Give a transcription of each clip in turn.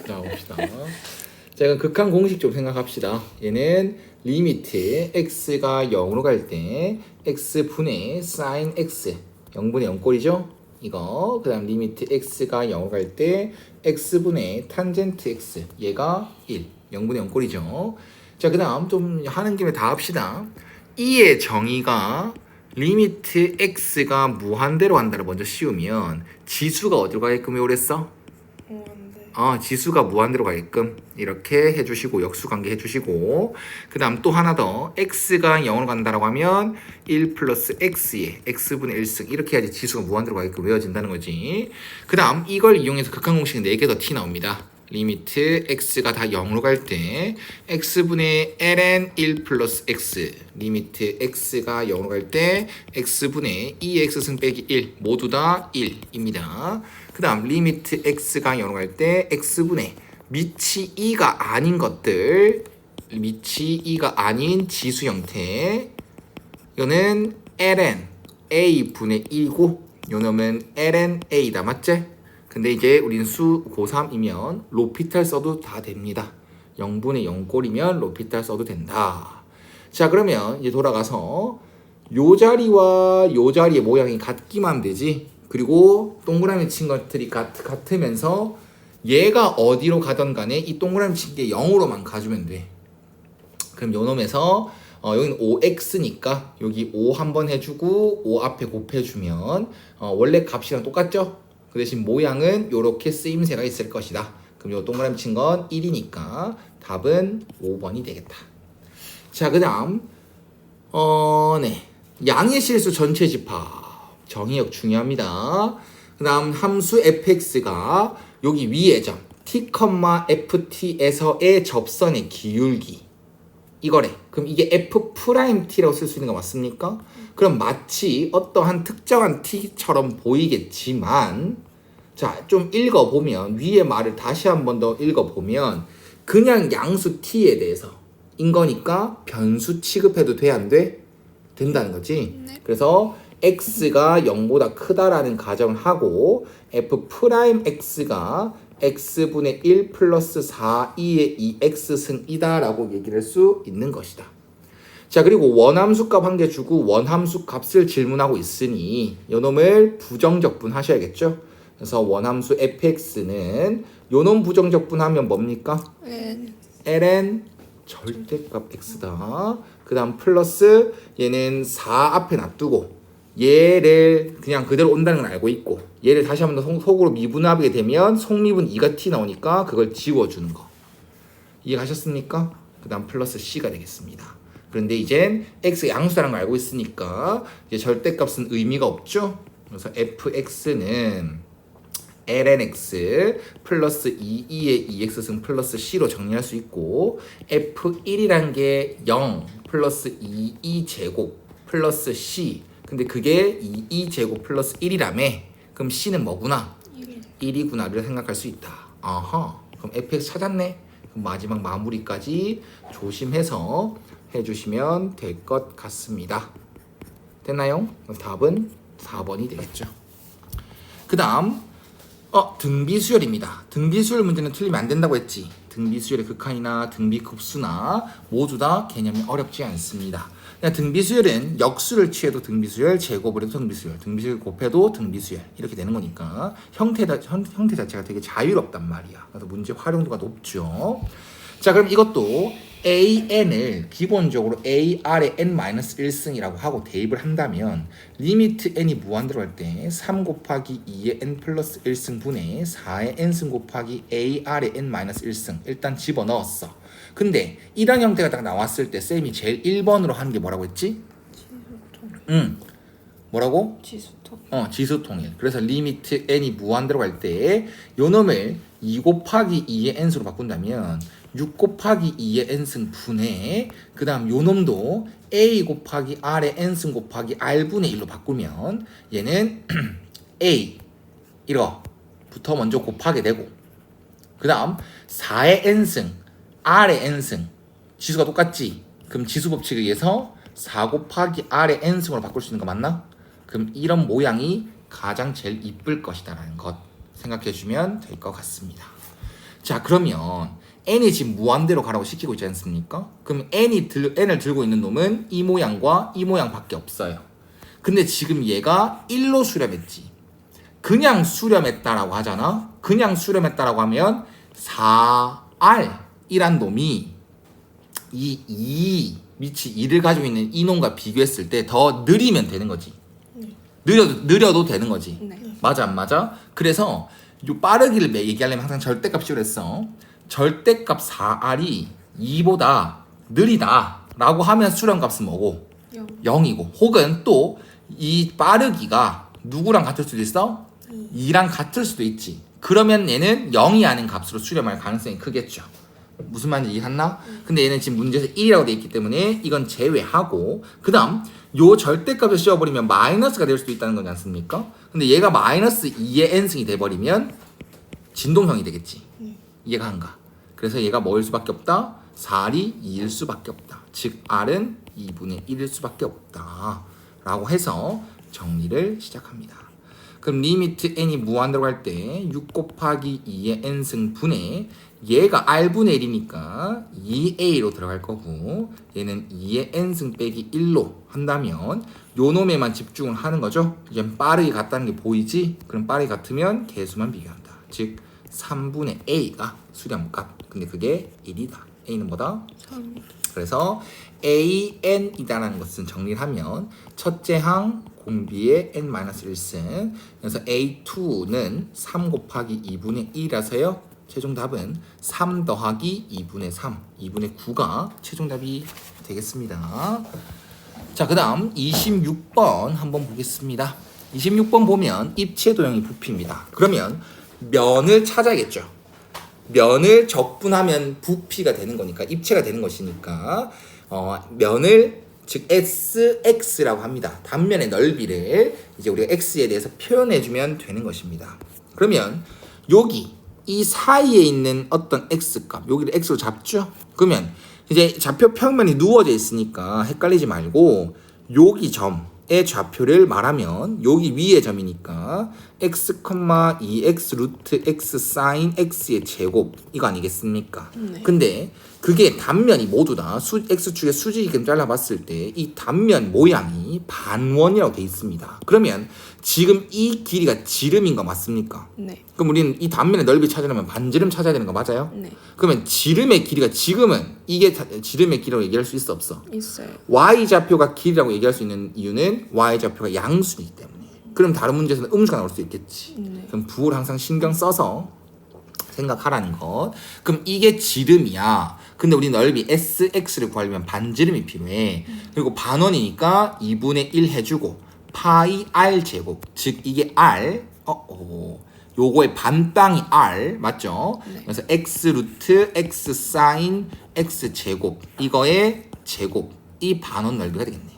자, 봅시다. 자, 그럼 극한 공식 좀 생각합시다. 얘는 리미트 x가 0으로 갈 때 x분의 sin x 0분의 0꼴이죠? 이거. 그 다음 리미트 x가 0으로 갈 때 x분의 탄젠트 x 얘가 1 0분의 0꼴이죠. 자, 그 다음 좀 하는 김에 다 합시다. 이의 정의가 리미트 x가 무한대로 간다를 먼저 씌우면 지수가 어디로 가게끔 외우랬어? 지수가 무한대로 가게끔 이렇게 해주시고 역수관계 해주시고, 그 다음 또 하나 더 x가 0으로 간다라고 하면 1 플러스 x에 x분의 1승 이렇게 해야지 지수가 무한대로 가게끔 외워진다는 거지. 그 다음 이걸 이용해서 극한공식 4개 더 t 나옵니다. 리미트 x가 다 0으로 갈 때 x분의 ln 1 플러스 x, 리미트 x가 0으로 갈 때 x분의 2x승 빼기 1 모두 다 1입니다. 그 다음 리미트 x가 0으로 갈 때 x분의 미치 2가 아닌 것들, 미치 2가 아닌 지수 형태, 이거는 ln a분의 2고 요놈은 ln a다. 맞지? 근데 이제 우린 수 고3이면 로피탈 써도 다 됩니다. 0분의 0꼴이면 로피탈 써도 된다. 자, 그러면 이제 돌아가서 요 자리와 요 자리의 모양이 같기만 되지. 그리고 동그라미 친 것들이 같으면서 얘가 어디로 가던 간에 이 동그라미 친 게 0으로만 가주면 돼. 그럼 요 놈에서 여기는 5x니까 여기 5 한번 해주고 5 앞에 곱해주면 원래 값이랑 똑같죠? 그 대신 모양은 이렇게 쓰임새가 있을 것이다. 그럼 요 동그라미 친 건 1이니까 답은 5번이 되겠다. 자, 그 다음 네, 양의 실수 전체 집합 정의역 중요합니다. 그 다음 함수 fx가 여기 위에 점 t, ft에서의 접선의 기울기 이거래. 그럼 이게 f't라고 쓸 수 있는 거 맞습니까? 그럼 마치 어떠한 특정한 t처럼 보이겠지만, 자, 좀 읽어보면 위에 말을 다시 한 번 더 읽어보면 그냥 양수 t에 대해서 인 거니까 변수 취급해도 돼, 안 돼? 된다는 거지. 네. 그래서 x가 0보다 크다라는 가정을 하고 f'x가 x분의 1 플러스 4, 2의 2x승이다 라고 얘기를 할 수 있는 것이다. 자, 그리고 원함수 값 한 개 주고 원함수 값을 질문하고 있으니 요놈을 부정적분 하셔야겠죠. 그래서 원함수 fx는 요놈 부정적분 하면 뭡니까? ln 절대값 x다. 그 다음 플러스 얘는 4 앞에 놔두고 얘를 그냥 그대로 온다는 걸 알고 있고, 얘를 다시 한 번 더 속으로 미분하게 되면 속미분 2가 t 나오니까 그걸 지워주는 거. 이해가셨습니까? 그 다음 플러스 c가 되겠습니다. 그런데 이젠 x 양수라는 걸 알고 있으니까 이제 절대값은 의미가 없죠. 그래서 fx는 ln x 플러스 2의 2x승 플러스 c로 정리할 수 있고, f1이란 게 0 플러스 2제곱 플러스 c, 근데 그게 2제곱 플러스 1이라며. 그럼 c는 뭐구나? 1이구나를 생각할 수 있다. 그럼 fx 찾았네. 그럼 마지막 마무리까지 조심해서 해주시면 될 것 같습니다. 됐나요? 그럼 답은 4번이 되겠죠. 그 다음 등비수열입니다. 등비수열 문제는 틀리면 안 된다고 했지. 등비수열의 극한이나 등비급수나 모두 다 개념이 어렵지 않습니다. 그냥 등비수열은 역수를 취해도 등비수열, 제곱을 해도 등비수열, 등비수열 곱해도 등비수열 이렇게 되는 거니까 형태 자체가 되게 자유롭단 말이야. 그래서 문제 활용도가 높죠. 자, 그럼 이것도 an을 기본적으로 a r의 n-1승이라고 하고 대입을 한다면 리미트 n이 무한대로 할 때 3 곱하기 2의 n 플러스 1승 분의 4의 n승 곱하기 a r의 n-1승 일단 집어넣었어. 근데 이런 형태가 딱 나왔을 때 쌤이 제일 1번으로 하는 게 뭐라고 했지? 지수통. 뭐라고? 지수통. 지수통일. 그래서 리미트 n이 무한대로 갈 때 요놈을 2 곱하기 2의 n수로 바꾼다면 6 곱하기 2의 n승 분의, 그 다음 요놈도 a 곱하기 r의 n승 곱하기 r분의 1로 바꾸면 얘는 a 이거부터 먼저 곱하게 되고, 그 다음 4의 n승 r의 n승 지수가 똑같지? 그럼 지수 법칙에 의해서 4 곱하기 r의 n승으로 바꿀 수 있는 거 맞나? 그럼 이런 모양이 가장 제일 이쁠 것이다 라는 것 생각해 주면 될 것 같습니다. 자, 그러면 n이 지금 무한대로 가라고 시키고 있지 않습니까? 그럼 n을 들고 있는 놈은 이 모양과 이 모양밖에 없어요. 근데 지금 얘가 1로 수렴했지. 그냥 수렴했다라고 하잖아. 그냥 수렴했다라고 하면 4r이란 놈이 이 밑이 2를 가지고 있는 이 놈과 비교했을 때 더 느리면 되는 거지. 느려도 되는 거지. 네. 맞아 안 맞아? 그래서 요 빠르기를 얘기하려면 항상 절대값이라고 했어. 절대값 4r이 2보다 느리다 라고 하면 수렴값은 뭐고? 0이고 혹은 또 이 빠르기가 누구랑 같을 수도 있어? 2랑 같을 수도 있지. 그러면 얘는 0이 아닌 값으로 수렴할 가능성이 크겠죠. 무슨 말인지 이해했나? 근데 얘는 지금 문제에서 1이라고 돼 있기 때문에 이건 제외하고 그 다음 요 절대값을 씌워버리면 마이너스가 될 수도 있다는 거지 않습니까? 근데 얘가 마이너스 2의 n승이 돼버리면 진동형이 되겠지. 이해가 안가? 그래서 얘가 뭐일 수밖에 없다? 4이 2일 수밖에 없다. 즉 R은 2분의 1일 수밖에 없다 라고 해서 정리를 시작합니다. 그럼 리미트 n이 무한대로 갈 때 6 곱하기 2의 n승 분의 얘가 r분의 1이니까 2a로 들어갈 거고 얘는 2의 n승 빼기 1로 한다면 요 놈에만 집중을 하는 거죠. 이제 빠르게 같다는 게 보이지? 그럼 빠르게 같으면 개수만 비교한다. 즉 3분의 a가 수렴값. 근데 그게 1이다. a는 뭐다? 3. 그래서 an이다라는 것은 정리를 하면 첫째 항 공비의 n-1승 그래서 a2는 3 곱하기 2분의 1이라서요 최종 답은 3 더하기 2분의 3 2분의 9가 최종 답이 되겠습니다. 자, 그 다음 26번 한번 보겠습니다. 26번 보면 입체 도형이 부피입니다. 그러면 면을 찾아야겠죠. 면을 적분하면 부피가 되는 거니까 입체가 되는 것이니까 면을 즉 SX라고 합니다. 단면의 넓이를 이제 우리가 X에 대해서 표현해주면 되는 것입니다. 그러면 여기 이 사이에 있는 어떤 X값 여기를 X로 잡죠. 그러면 이제 좌표 평면이 누워져 있으니까 헷갈리지 말고 여기 점의 좌표를 말하면 여기 위의 점이니까 x, 2x 루트 x 사인 x의 제곱 이거 아니겠습니까? 네. 근데 그게 단면이 모두 다 x축의 수직을 잘라봤을 때 이 단면 모양이 반원이라고 돼 있습니다. 그러면 지금 이 길이가 지름인 거 맞습니까? 네. 그럼 우리는 이 단면의 넓이 찾으려면 반지름 찾아야 되는 거 맞아요? 네. 그러면 지름의 길이가 지금은 이게 지름의 길이라고 얘기할 수 있어 없어? 있어요. y좌표가 길이라고 얘기할 수 있는 이유는 y좌표가 양수이기 때문에. 그럼 다른 문제에서는 음수가 나올 수 있겠지. 네. 그럼 부호를 항상 신경 써서 생각하라는 것. 그럼 이게 지름이야. 근데 우리 넓이 SX를 구하려면 반지름이 필요해. 그리고 반원이니까 2분의 1 해주고 파이 R 제곱. 즉 이게 R. 요거의 반땅이 R 맞죠? 네. 그래서 X 루트 X 사인 X 제곱. 이거의 제곱. 이 반원 넓이가 되겠네.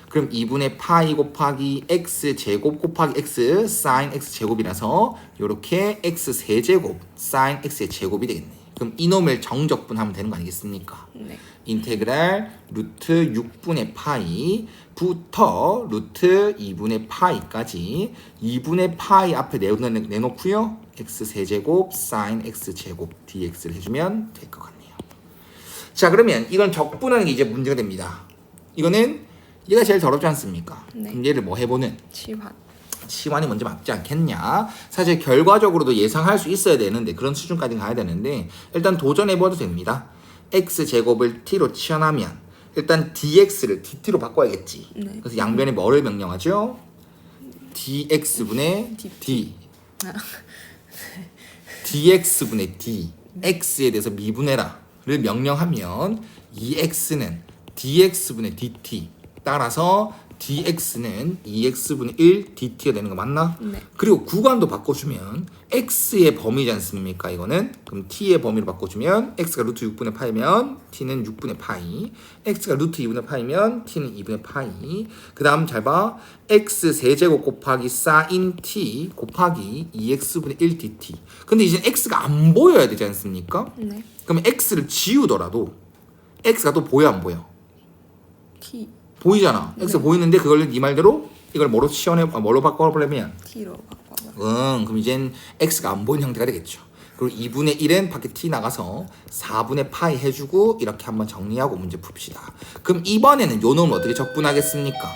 그럼 2분의 파이 곱하기 x 제곱 곱하기 x 사인 x 제곱이라서 요렇게 x 세제곱 사인 x의 제곱이 되겠네. 그럼 이놈을 정적분하면 되는 거 아니겠습니까? 네. 인테그랄 루트 6분의 파이 부터 루트 2분의 파이까지 2분의 파이 앞에 내놓고요. x 세제곱 사인 x 제곱 dx를 해주면 될 것 같네요. 자, 그러면 이건 적분하는 게 이제 문제가 됩니다. 이거는 얘가 제일 더럽지 않습니까? 네. 그럼 얘를 뭐 해보는? 치환. 치환이 먼저 맞지 않겠냐? 사실 결과적으로도 예상할 수 있어야 되는데 그런 수준까지 가야 되는데 일단 도전해봐도 됩니다. x제곱을 t로 치환하면 일단 dx를 dt로 바꿔야겠지. 네. 그래서 양변에 뭐를 명령하죠? dx분의 d dx분의 d x에 대해서 미분해라를 명령하면 이 x는 dx분의 dt 따라서 dx는 2x분의 1 dt가 되는 거 맞나? 네. 그리고 구간도 바꿔주면 x의 범위지 않습니까? 이거는 그럼 t의 범위로 바꿔주면 x가 루트 6분의 파이면 t는 6분의 파이 x가 루트 2분의 파이면 t는 2분의 파이 그 다음 잘 봐 x 세제곱 곱하기 사인 t 곱하기 2x분의 1 dt 근데 이제 x가 안 보여야 되지 않습니까? 네. 그러면 x를 지우더라도 x가 또 보여 안 보여? T. 보이잖아. x 보이는데 그걸 네 말대로 이걸 뭐로 뭘로 바꿔보려면 T로 바꿔봐. 그럼 이젠 x가 안 보이는 형태가 되겠죠. 그리고 2분의 1은 밖에 t 나가서 4분의 파이 해주고 이렇게 한번 정리하고 문제 풉시다. 그럼 이번에는 요 놈을 어떻게 적분하겠습니까?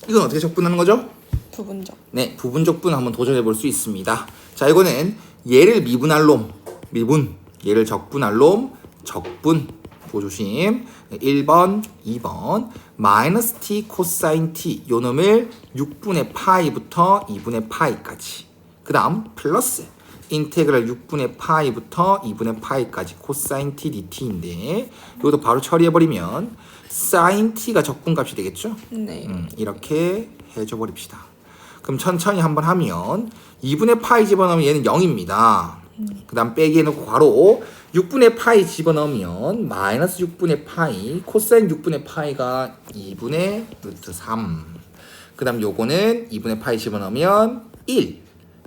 이건 어떻게 적분하는 거죠? 부분적. 네, 부분적분 한번 도전해 볼 수 있습니다. 자, 이거는 얘를 미분할 놈, 미분, 얘를 적분할 놈, 적분. 보조심. 1번, 2번. 마이너스 t 코사인 t 요 놈을 6분의 파이부터 2분의 파이까지. 그 다음 플러스 인테그랄 6분의 파이부터 2분의 파이까지 코사인 t dt인데 이것도 바로 처리해버리면 사인 t가 적분값이 되겠죠? 네. 이렇게 해줘 버립시다. 그럼 천천히 한번 하면 2분의 파이 집어넣으면 얘는 0입니다. 그 다음 빼기 해놓고 괄호 6분의 파이 집어넣으면 마이너스 6분의 파이 코사인 6분의 파이가 2분의 루트 3. 그 다음 요거는 2분의 파이 집어넣으면 1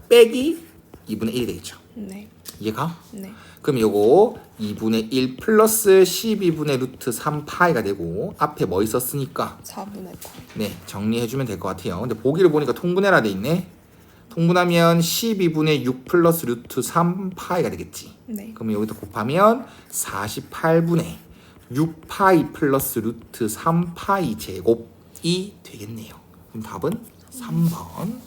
빼기 2분의 1이 되겠죠. 네. 이해가? 네. 그럼 요거 2분의 1 플러스 12분의 루트 3 파이가 되고 앞에 뭐 있었으니까 4분의 파이. 네, 정리해주면 될 것 같아요. 근데 보기를 보니까 통분해라 돼 있네. 통분하면 12분의 6 플러스 루트 3 파이가 되겠지. 네. 그러면 여기다 곱하면 48분의 6 파이 플러스 루트 3 파이 제곱이 되겠네요. 그럼 답은 3번.